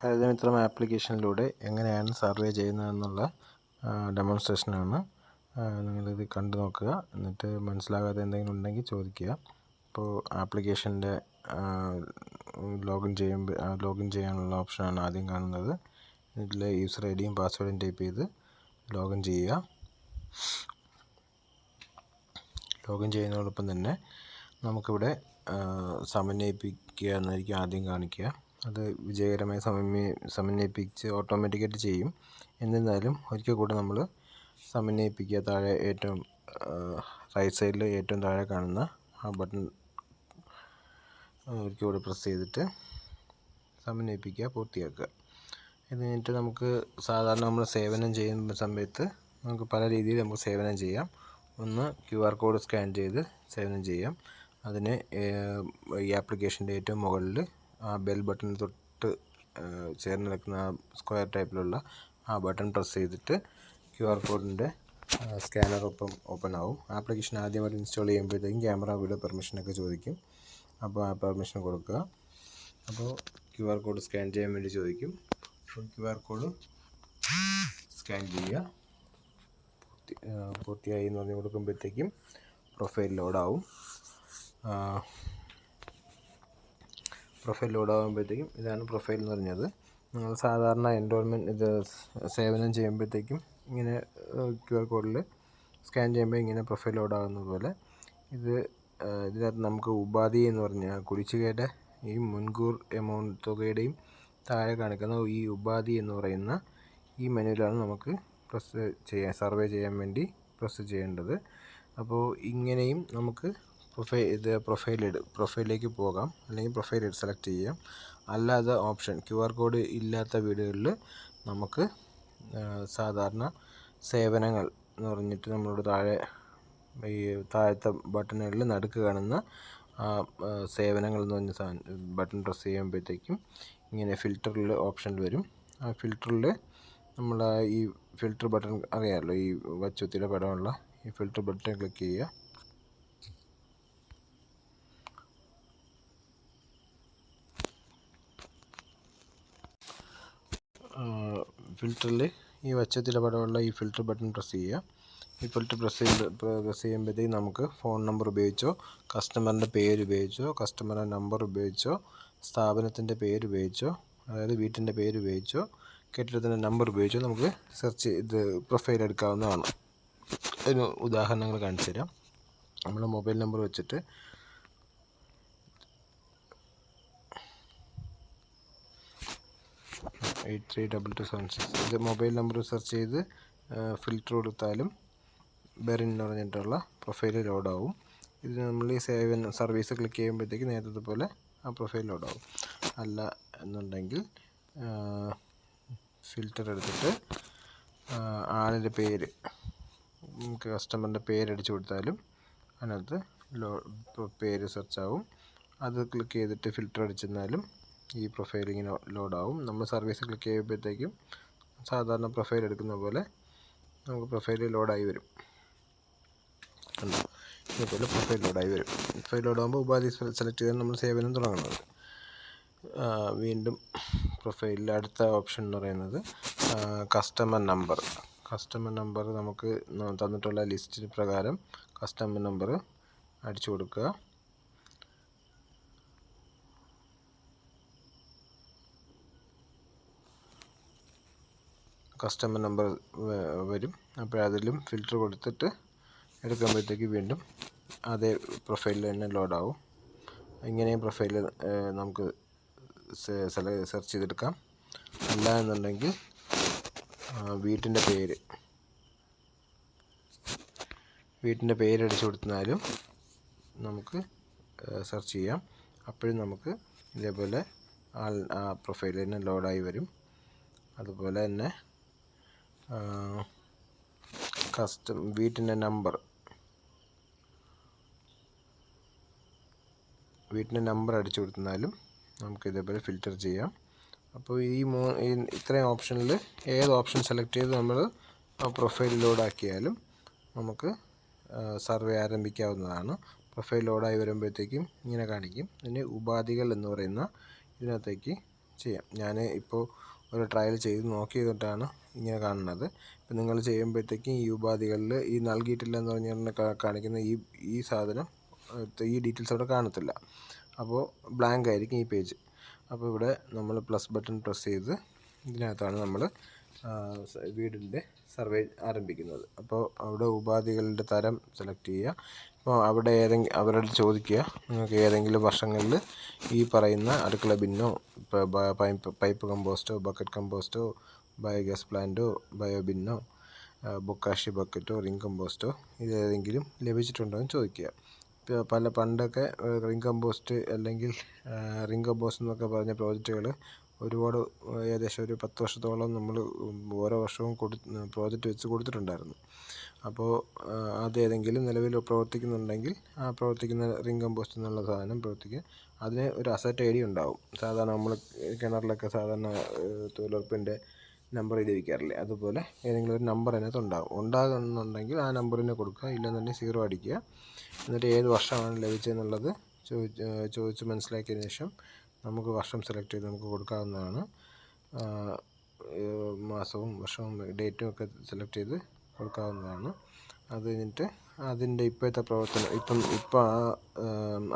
ഹരിതമിത്രം ആപ്ലിക്കേഷനിലൂടെ എങ്ങനെയാണ് സർവേ ചെയ്യുന്നതെന്നുള്ള ഡെമോൺസ്ട്രേഷനാണ്. നിങ്ങളിത് കണ്ടു നോക്കുക. എന്നിട്ട് മനസ്സിലാകാതെ എന്തെങ്കിലും ഉണ്ടെങ്കിൽ ചോദിക്കുക. ഇപ്പോൾ ആപ്ലിക്കേഷൻ്റെ ലോഗിൻ ചെയ്യാനുള്ള ഓപ്ഷനാണ് ആദ്യം കാണുന്നത്. ഇതിൽ യൂസർ ഐ ഡിയും പാസ്വേഡും ടൈപ്പ് ചെയ്ത് ലോഗിൻ ചെയ്യുക. ലോഗിൻ ചെയ്യുന്നതോടൊപ്പം തന്നെ നമുക്കിവിടെ സമന്വയിപ്പിക്കുക എന്നായിരിക്കും ആദ്യം കാണിക്കുക. അത് വിജയകരമായി സമന്വയിപ്പിച്ച് ഓട്ടോമാറ്റിക്കായിട്ട് ചെയ്യും. എന്നിരുന്നാലും ഒരിക്കൽ കൂടെ നമ്മൾ സമന്വയിപ്പിക്കുക. താഴെ ഏറ്റവും റൈറ്റ് സൈഡിൽ ഏറ്റവും താഴെ കാണുന്ന ആ ബട്ടൺ ഒരിക്കൽ കൂടെ പ്രസ് ചെയ്തിട്ട് സമന്വയിപ്പിക്കുക, പൂർത്തിയാക്കുക. ഇത് കഴിഞ്ഞിട്ട് നമുക്ക് സാധാരണ നമ്മൾ സേവനം ചെയ്യുന്ന സമയത്ത് നമുക്ക് പല രീതിയിൽ നമുക്ക് സേവനം ചെയ്യാം. ഒന്ന് QR കോഡ് സ്കാൻ ചെയ്ത് സേവനം ചെയ്യാം. അതിന് ഈ ആപ്ലിക്കേഷൻ്റെ ഏറ്റവും മുകളിൽ ആ ബെൽ ബട്ടൺ തൊട്ട് ചേർന്ന് നിൽക്കുന്ന ആ സ്ക്വയർ ടൈപ്പിലുള്ള ആ ബട്ടൺ പ്രസ് ചെയ്തിട്ട് QR കോഡിൻ്റെ സ്കാനറൊപ്പം ഓപ്പൺ ആവും. ആപ്ലിക്കേഷൻ ആദ്യമായിട്ട് ഇൻസ്റ്റാൾ ചെയ്യുമ്പോഴത്തേക്കും ക്യാമറ, വീഡിയോ പെർമിഷനൊക്കെ ചോദിക്കും. അപ്പോൾ ആ പെർമിഷൻ കൊടുക്കുക. അപ്പോൾ QR കോഡ് സ്കാൻ ചെയ്യാൻ വേണ്ടി ചോദിക്കും. അപ്പോൾ QR കോഡ് സ്കാൻ ചെയ്യുക. പൂർത്തിയായി എന്ന് പറഞ്ഞ് കൊടുക്കുമ്പോഴത്തേക്കും പ്രൊഫൈൽ ലോഡാവും. പ്രൊഫൈൽ ലോഡാകുമ്പോഴത്തേക്കും ഇതാണ് പ്രൊഫൈൽ എന്ന് പറഞ്ഞത്. നിങ്ങൾ സാധാരണ എൻറോൾമെൻറ്റ് ഇത് സേവനം ചെയ്യുമ്പോഴത്തേക്കും ഇങ്ങനെ QR കോഡിൽ സ്കാൻ ചെയ്യുമ്പോൾ ഇങ്ങനെ പ്രൊഫൈൽ ലോഡാകുന്നത് പോലെ ഇതിനകത്ത് നമുക്ക് ഉപാധി എന്ന് പറഞ്ഞാൽ കുടിശ്ശികയുടെ ഈ മുൻകൂർ എമൗണ്ട് തുകയുടെയും താഴെ കാണിക്കുന്ന ഈ ഉപാധി എന്ന് പറയുന്ന ഈ മെനുവിലാണ് നമുക്ക് സർവേ ചെയ്യാൻ വേണ്ടി പ്രസ് ചെയ്യേണ്ടത്. അപ്പോൾ ഇങ്ങനെയും നമുക്ക് പ്രൊഫൈലിലേക്ക് പോകാം, അല്ലെങ്കിൽ പ്രൊഫൈൽ സെലക്ട് ചെയ്യാം. അല്ലാതെ ഓപ്ഷൻ QR കോഡ് ഇല്ലാത്ത വീടുകളിൽ നമുക്ക് സാധാരണ സേവനങ്ങൾ എന്ന് പറഞ്ഞിട്ട് നമ്മളോട് ഈ താഴത്തെ ബട്ടണുകളിൽ നടുക്ക് കാണുന്ന സേവനങ്ങൾ എന്ന് പറഞ്ഞ ബട്ടൺ പ്രസ് ചെയ്യുമ്പോഴത്തേക്കും ഇങ്ങനെ ഫിൽറ്ററിൽ ഓപ്ഷൻ വരും. ആ ഫിൽറ്ററിൽ നമ്മൾ ഈ ഫിൽറ്റർ ബട്ടൺ അറിയാമല്ലോ, ഈ വച്ചുത്തിയുടെ പടമുള്ള ഈ ഫിൽറ്റർ ബട്ടൺ ക്ലിക്ക് ചെയ്യുക. ഫിൽറ്ററിൽ ഈ വച്ചത്തിൻ്റെ പടമുള്ള ഈ ഫിൽറ്റർ ബട്ടൺ പ്രസ് ചെയ്യുക. ഈ ഫിൽറ്റർ പ്രസ് ചെയ്യുമ്പോഴത്തേക്കും നമുക്ക് ഫോൺ നമ്പർ ഉപയോഗിച്ചോ, കസ്റ്റമറിൻ്റെ പേര് ഉപയോഗിച്ചോ, കസ്റ്റമറുടെ നമ്പർ ഉപയോഗിച്ചോ, സ്ഥാപനത്തിൻ്റെ പേര് ഉപയോഗിച്ചോ, അതായത് വീട്ടിൻ്റെ പേര് ഉപയോഗിച്ചോ, കെട്ടിടത്തിൻ്റെ നമ്പർ ഉപയോഗിച്ചോ നമുക്ക് പ്രൊഫൈൽ എടുക്കാവുന്നതാണ്. അതിന് ഉദാഹരണങ്ങൾ കാണിച്ചു തരാം. നമ്മുടെ മൊബൈൽ നമ്പർ വെച്ചിട്ട് 832276 ഇത് മൊബൈൽ നമ്പർ സെർച്ച് ചെയ്ത് ഫിൽറ്റർ കൊടുത്താലും ബെറിൻ എന്ന് പറഞ്ഞിട്ടുള്ള പ്രൊഫൈൽ ലോഡാവും. ഇത് നമ്മൾ ഈ സർവീസ് ക്ലിക്ക് ചെയ്യുമ്പോഴത്തേക്ക് നേരത്തെ പോലെ ആ പ്രൊഫൈൽ ലോഡാവും. അല്ല എന്നുണ്ടെങ്കിൽ ഫിൽറ്റർ എടുത്തിട്ട് ആളിൻ്റെ പേര്, നമുക്ക് കസ്റ്റമറിൻ്റെ പേരടിച്ചു കൊടുത്താലും അതിനകത്ത് പേര് സെർച്ച് ആവും. അത് ക്ലിക്ക് ചെയ്തിട്ട് ഫിൽറ്റർ അടിച്ചെന്നാലും ഈ പ്രൊഫൈൽ ഇങ്ങനെ ലോഡാവും. നമ്മൾ സർവീസ് ക്ലിക്ക് ചെയ്യുമ്പോഴത്തേക്കും സാധാരണ പ്രൊഫൈൽ എടുക്കുന്ന പോലെ നമുക്ക് പ്രൊഫൈൽ ലോഡായി വരും. ഇതേപോലെ പ്രൊഫൈൽ ലോഡായി വരും. പ്രൊഫൈൽ ലോഡാകുമ്പോൾ ഉപാധി സെലക്ട് ചെയ്താൽ നമ്മൾ സേവനം തുടങ്ങുന്നത്. വീണ്ടും പ്രൊഫൈലിൽ അടുത്ത ഓപ്ഷൻ എന്ന് പറയുന്നത് കസ്റ്റമർ നമ്പർ നമുക്ക് തന്നിട്ടുള്ള ലിസ്റ്റിന് പ്രകാരം കസ്റ്റമർ നമ്പർ അടിച്ചു കൊടുക്കുക. കസ്റ്റമർ നമ്പർ വരും. അപ്പോൾ അതിലും ഫിൽറ്റർ കൊടുത്തിട്ട് എടുക്കുമ്പോഴത്തേക്ക് വീണ്ടും അതേ പ്രൊഫൈലിൽ തന്നെ ലോഡാവും. ഇങ്ങനെയും പ്രൊഫൈൽ നമുക്ക് സെർച്ച് ചെയ്തെടുക്കാം. അല്ല എന്നുണ്ടെങ്കിൽ വീട്ടിൻ്റെ പേര് അടിച്ചു കൊടുത്താലും നമുക്ക് സെർച്ച് ചെയ്യാം. അപ്പോഴും നമുക്ക് ഇതേപോലെ ആ പ്രൊഫൈൽ തന്നെ ലോഡായി വരും. അതുപോലെ തന്നെ വീട്ടിൻ്റെ നമ്പർ അടിച്ചു കൊടുത്താലും നമുക്ക് ഇതേപോലെ ഫിൽറ്റർ ചെയ്യാം. അപ്പോൾ ഇത്രയും ഓപ്ഷനിൽ ഏത് ഓപ്ഷൻ സെലക്ട് ചെയ്ത് നമ്മൾ പ്രൊഫൈൽ ലോഡാക്കിയാലും നമുക്ക് സർവേ ആരംഭിക്കാവുന്നതാണ്. പ്രൊഫൈൽ ലോഡായി വരുമ്പോഴത്തേക്കും ഇങ്ങനെ കാണിക്കും. ഇതിന് ഉപാധികൾ എന്ന് പറയുന്ന ഇതിനകത്തേക്ക് ചെയ്യാം. ഞാൻ ഇപ്പോൾ ഒരു ട്രയൽ ചെയ്ത് നോക്കിയതിട്ടാണ് ഇങ്ങനെ കാണുന്നത്. ഇപ്പം നിങ്ങൾ ചെയ്യുമ്പോഴത്തേക്കും ഈ ഉപാധികളിൽ ഈ നൽകിയിട്ടില്ല എന്ന് പറഞ്ഞ് കാണിക്കുന്ന ഈ സാധനം ഈ ഡീറ്റെയിൽസ് അവിടെ കാണത്തില്ല. അപ്പോൾ ബ്ലാങ്ക് ആയിരിക്കും ഈ പേജ്. അപ്പോൾ ഇവിടെ നമ്മൾ പ്ലസ് ബട്ടൺ പ്രസ് ചെയ്ത് ഇതിനകത്താണ് നമ്മൾ വീടിൻ്റെ സർവേ ആരംഭിക്കുന്നത്. അപ്പോൾ അവിടെ ഉപാധികളുടെ തരം സെലക്ട് ചെയ്യുക. അപ്പോൾ അവിടെ അവരോട് ചോദിക്കുക നിങ്ങൾക്ക് ഏതെങ്കിലും വർഷങ്ങളിൽ ഈ പറയുന്ന അടുക്കള ബിന്നോ പൈപ്പ് കമ്പോസ്റ്റോ ബക്കറ്റ് കമ്പോസ്റ്റോ ബയോഗ്യാസ് പ്ലാന്റോ ബയോ ബിന്നോ ബൊക്കാഷി ബക്കറ്റോ റിംഗ് കമ്പോസ്റ്റോ ഇതേതെങ്കിലും ലഭിച്ചിട്ടുണ്ടോ എന്ന് ചോദിക്കുക. പണ്ടൊക്കെ റിംഗ് കമ്പോസ്റ്റ് അല്ലെങ്കിൽ റിംഗ് കമ്പോസ്റ്റ് എന്നൊക്കെ പറഞ്ഞ പ്രോജക്റ്റുകൾ ഒരുപാട് ഏകദേശം ഒരു 10 വർഷത്തോളം നമ്മൾ ഓരോ വർഷവും പ്രോജക്റ്റ് വെച്ച് കൊടുത്തിട്ടുണ്ടായിരുന്നു. അപ്പോൾ അതേതെങ്കിലും നിലവിൽ പ്രവർത്തിക്കുന്നുണ്ടെങ്കിൽ ആ പ്രവർത്തിക്കുന്ന റിംഗ് കമ്പോസ്റ്റ് എന്നുള്ള സാധനം പ്രവർത്തിക്കുക. അതിന് ഒരു അസറ്റ് ഐ ഡി ഉണ്ടാവും. സാധാരണ നമ്മൾ കിണറിലൊക്കെ സാധാരണ തൊഴിലുറപ്പിൻ്റെ നമ്പർ എഴുതി വയ്ക്കാറില്ലേ, അതുപോലെ ഏതെങ്കിലും ഒരു നമ്പർ അതിനകത്ത് ഉണ്ടാകുന്നുണ്ടെങ്കിൽ ആ നമ്പറിനെ കൊടുക്കുക. ഇല്ലെന്നുണ്ടെങ്കിൽ 0 അടിക്കുക. എന്നിട്ട് ഏത് വർഷമാണ് ലഭിച്ചതെന്നുള്ളത് ചോദിച്ച് മനസ്സിലാക്കിയതിന് ശേഷം നമുക്ക് വർഷം സെലക്ട് ചെയ്ത് നമുക്ക് കൊടുക്കാവുന്നതാണ്. മാസവും വർഷവും ഡേറ്റും ഒക്കെ സെലക്ട് ചെയ്ത് കൊടുക്കാവുന്നതാണ്. അത് കഴിഞ്ഞിട്ട് അതിൻ്റെ ഇപ്പോഴത്തെ പ്രവർത്തനം ഇപ്പം ആ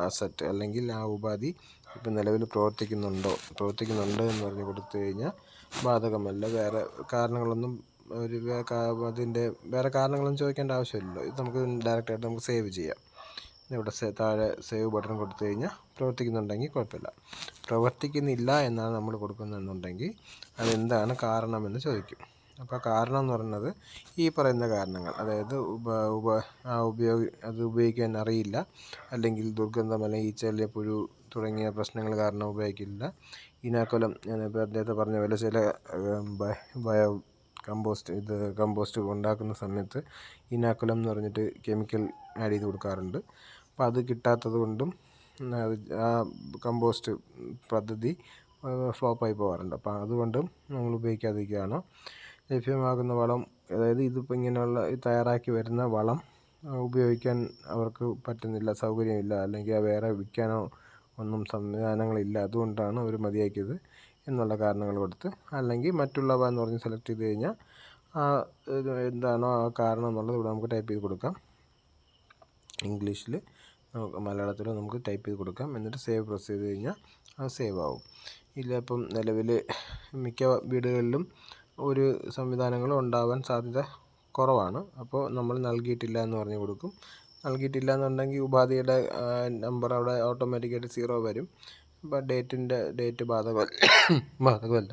അസറ്റ് അല്ലെങ്കിൽ ആ ഉപാധി ഇപ്പം നിലവിൽ പ്രവർത്തിക്കുന്നുണ്ട് എന്ന് പറഞ്ഞ് കൊടുത്തു കഴിഞ്ഞാൽ ബാധകമല്ല. വേറെ കാരണങ്ങളൊന്നും അതിൻ്റെ വേറെ കാരണങ്ങളൊന്നും ചോദിക്കേണ്ട ആവശ്യമില്ലല്ലോ. ഇത് നമുക്ക് ഡയറക്റ്റായിട്ട് നമുക്ക് സേവ് ചെയ്യാം. ഇവിടെ താഴെ സേവ് ബട്ടൺ കൊടുത്തു കഴിഞ്ഞാൽ പ്രവർത്തിക്കുന്നുണ്ടെങ്കിൽ കുഴപ്പമില്ല. പ്രവർത്തിക്കുന്നില്ല എന്നാണ് നമ്മൾ കൊടുക്കുന്നതെന്നുണ്ടെങ്കിൽ അതെന്താണ് കാരണമെന്ന് ചോദിക്കും. അപ്പോൾ കാരണം എന്ന് പറയുന്നത് ഈ പറയുന്ന കാരണങ്ങൾ, അതായത് അത് ഉപയോഗിക്കാൻ അറിയില്ല, അല്ലെങ്കിൽ ദുർഗന്ധം, അല്ലെങ്കിൽ ഈച്ചയിലെ പുഴു തുടങ്ങിയ പ്രശ്നങ്ങൾ കാരണം ഉപയോഗിക്കില്ല. ഇനാക്കുലം ഞാൻ നേരത്തെ പറഞ്ഞ പോലെ ചില ബയോ കമ്പോസ്റ്റ് ഉണ്ടാക്കുന്ന സമയത്ത് ഇനാക്കുലം എന്ന് പറഞ്ഞിട്ട് കെമിക്കൽ ആഡ് ചെയ്ത് കൊടുക്കാറുണ്ട്. അപ്പോൾ അത് കിട്ടാത്തത് കൊണ്ടും ആ കമ്പോസ്റ്റ് പദ്ധതി ഫ്ലോപ്പായി പോകാറുണ്ട്. അപ്പോൾ അതുകൊണ്ടും നമ്മൾ ഉപയോഗിക്കാതിരിക്കുകയാണ്. ലഭ്യമാകുന്ന വളം, അതായത് ഇതിപ്പോൾ ഇങ്ങനെയുള്ള തയ്യാറാക്കി വരുന്ന വളം ഉപയോഗിക്കാൻ അവർക്ക് പറ്റുന്നില്ല, സൗകര്യമില്ല, അല്ലെങ്കിൽ വേറെ വിൽക്കാനോ ഒന്നും സംവിധാനങ്ങളില്ല, അതുകൊണ്ടാണ് അവർ മതിയാക്കിയത് എന്നുള്ള കാരണങ്ങൾ കൊടുത്ത്, അല്ലെങ്കിൽ മറ്റുള്ളവ എന്ന് പറഞ്ഞ് സെലക്ട് ചെയ്ത് കഴിഞ്ഞാൽ എന്താണോ ആ കാരണം എന്നുള്ളത് ഇവിടെ നമുക്ക് ടൈപ്പ് ചെയ്ത് കൊടുക്കാം. ഇംഗ്ലീഷിൽ മലയാളത്തിൽ നമുക്ക് ടൈപ്പ് ചെയ്ത് കൊടുക്കാം. എന്നിട്ട് സേവ് പ്രസ് ചെയ്ത് കഴിഞ്ഞാൽ അത് സേവ് ആവും. ഇല്ല, ഇപ്പം നിലവിൽ മിക്ക വീടുകളിലും ഒരു സംവിധാനങ്ങളും ഉണ്ടാവാൻ സാധ്യത കുറവാണ്. അപ്പോൾ നമ്മൾ നൽകിയിട്ടില്ല എന്ന് പറഞ്ഞ് കൊടുക്കും. നൽകിയിട്ടില്ല എന്നുണ്ടെങ്കിൽ ഉപാധിയുടെ നമ്പർ അവിടെ ഓട്ടോമാറ്റിക്കായിട്ട് 0 വരും. അപ്പോൾ ഡേറ്റ് ബാധകമല്ല.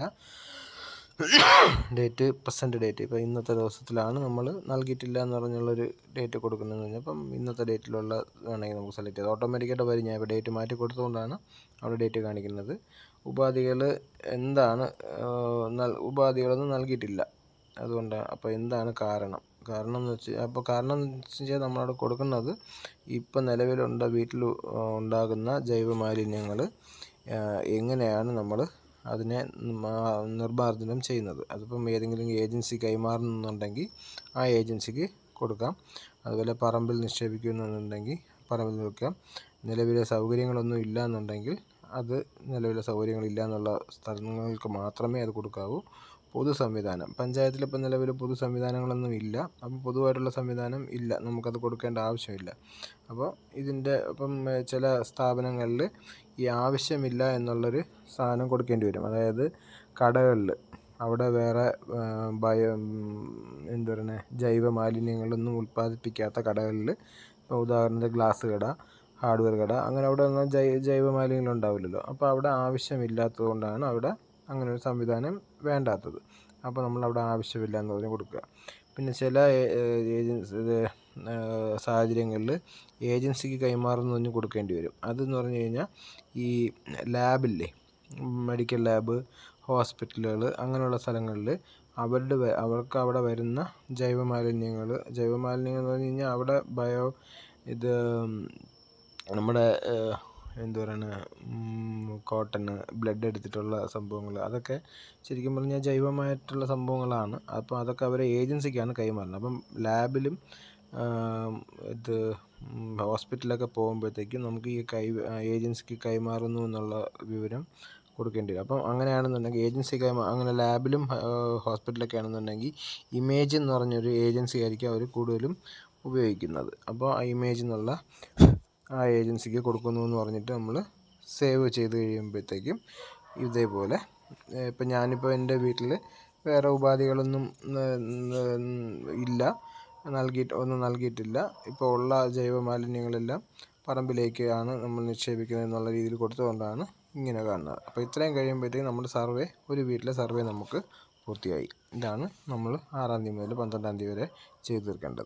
പ്രസൻറ്റ് ഡേറ്റ്, ഇപ്പോൾ ഇന്നത്തെ ദിവസത്തിലാണ് നമ്മൾ നൽകിയിട്ടില്ല എന്ന് പറഞ്ഞുള്ളൊരു ഡേറ്റ് കൊടുക്കുന്നതെന്ന് പറഞ്ഞാൽ അപ്പം ഇന്നത്തെ ഡേറ്റിലുള്ള വേണമെങ്കിൽ നമുക്ക് സെലക്ട് ചെയ്ത് ഓട്ടോമാറ്റിക്കായിട്ട് വരും. ഞാൻ ഇപ്പോൾ ഡേറ്റ് മാറ്റി കൊടുത്തുകൊണ്ടാണ് അവിടെ ഡേറ്റ് കാണിക്കുന്നത്. ഉപാധികൾ എന്താണ്, ഉപാധികളൊന്നും നൽകിയിട്ടില്ല, അതുകൊണ്ടാണ്. അപ്പോൾ എന്താണ് കാരണം എന്ന് വെച്ചാൽ നമ്മളവിടെ കൊടുക്കുന്നത് ഇപ്പം വീട്ടിൽ ഉണ്ടാകുന്ന ജൈവ മാലിന്യങ്ങൾ എങ്ങനെയാണ് നമ്മൾ അതിനെ നിർമ്മാർജ്ജനം ചെയ്യുന്നത്. അതിപ്പം ഏതെങ്കിലും ഏജൻസി കൈമാറുന്നുണ്ടെങ്കിൽ ആ ഏജൻസിക്ക് കൊടുക്കാം. അതുപോലെ പറമ്പിൽ നിക്ഷേപിക്കുന്നുണ്ടെങ്കിൽ പറമ്പിൽ വെക്കാം. നിലവിലെ സൗകര്യങ്ങളൊന്നും ഇല്ല എന്നുണ്ടെങ്കിൽ അത് നിലവിലെ സൗകര്യങ്ങളില്ല എന്നുള്ള സ്ഥലങ്ങൾക്ക് മാത്രമേ അത് കൊടുക്കാവൂ. പൊതു സംവിധാനം, പഞ്ചായത്തിലിപ്പം നിലവിൽ പൊതു സംവിധാനങ്ങളൊന്നും ഇല്ല. അപ്പം പൊതുവായിട്ടുള്ള സംവിധാനം ഇല്ല, നമുക്കത് കൊടുക്കേണ്ട ആവശ്യമില്ല. അപ്പോൾ ഇപ്പം ചില സ്ഥാപനങ്ങളിൽ ഈ ആവശ്യമില്ല എന്നുള്ളൊരു സാധനം കൊടുക്കേണ്ടി വരും. അതായത് കടകളിൽ അവിടെ വേറെ ജൈവ മാലിന്യങ്ങളൊന്നും ഉൽപ്പാദിപ്പിക്കാത്ത കടകളിൽ, ഇപ്പോൾ ഉദാഹരണത്തിന് ഗ്ലാസ് കട, ഹാർഡ്വെയർ കട, അങ്ങനെ അവിടെ ഒന്നും ജൈവ മാലിന്യങ്ങൾ ഉണ്ടാവില്ലല്ലോ. അപ്പോൾ അവിടെ ആവശ്യമില്ലാത്തത് കൊണ്ടാണ് അവിടെ അങ്ങനെ ഒരു സംവിധാനം വേണ്ടാത്തത്. അപ്പോൾ നമ്മളവിടെ ആവശ്യമില്ല എന്ന് പറഞ്ഞ് കൊടുക്കുക. പിന്നെ ചില സാഹചര്യങ്ങളിൽ ഏജൻസിക്ക് കൈമാറുന്നതിന് കൊടുക്കേണ്ടി വരും. അതെന്ന് പറഞ്ഞു കഴിഞ്ഞാൽ ഈ ലാബില്ലേ, മെഡിക്കൽ ലാബ്, ഹോസ്പിറ്റലുകൾ, അങ്ങനെയുള്ള സ്ഥലങ്ങളിൽ അവർക്ക് അവിടെ വരുന്ന ജൈവ മാലിന്യങ്ങൾ എന്ന് പറഞ്ഞു കഴിഞ്ഞാൽ അവിടെ നമ്മുടെ കോട്ടണ്, ബ്ലഡ് എടുത്തിട്ടുള്ള സംഭവങ്ങൾ, അതൊക്കെ ശരിക്കും പറഞ്ഞാൽ ജൈവമായിട്ടുള്ള സംഭവങ്ങളാണ്. അപ്പോൾ അതൊക്കെ അവരെ ഏജൻസിക്കാണ് കൈമാറുന്നത്. അപ്പം ലാബിലും ഹോസ്പിറ്റലൊക്കെ പോകുമ്പോഴത്തേക്കും നമുക്ക് ഈ ഏജൻസിക്ക് കൈമാറുന്നു എന്നുള്ള വിവരം കൊടുക്കേണ്ടി വരും. അപ്പം അങ്ങനെയാണെന്നുണ്ടെങ്കിൽ ഏജൻസിക്ക് അങ്ങനെ ലാബിലും ഹോസ്പിറ്റലൊക്കെ ആണെന്നുണ്ടെങ്കിൽ ഇമേജ് എന്ന് പറഞ്ഞൊരു ഏജൻസി ആയിരിക്കും അവർ കൂടുതലും ഉപയോഗിക്കുന്നത്. അപ്പോൾ ആ ഇമേജ് എന്നുള്ള ആ ഏജൻസിക്ക് കൊടുക്കുന്നു എന്ന് പറഞ്ഞിട്ട് നമ്മൾ സേവ് ചെയ്ത് കഴിയുമ്പോഴത്തേക്കും ഇതേപോലെ ഇപ്പം ഞാനിപ്പോൾ എൻ്റെ വീട്ടിൽ വേറെ ഉപാധികളൊന്നും ഇല്ല, ഒന്നും നൽകിയിട്ടില്ല. ഇപ്പോൾ ഉള്ള ജൈവ മാലിന്യങ്ങളെല്ലാം പറമ്പിലേക്കാണ് നമ്മൾ നിക്ഷേപിക്കുന്നത് എന്നുള്ള രീതിയിൽ കൊടുത്തുകൊണ്ടാണ് ഇങ്ങനെ കാണുന്നത്. അപ്പോൾ ഇത്രയും കഴിയുമ്പോഴത്തേക്കും നമ്മുടെ സർവേ, ഒരു വീട്ടിലെ സർവേ നമുക്ക് പൂർത്തിയായി. ഇതാണ് നമ്മൾ 6-ാം തീയതി മുതൽ 12-ാം തീയതി വരെ ചെയ്തു തീർക്കേണ്ടത്.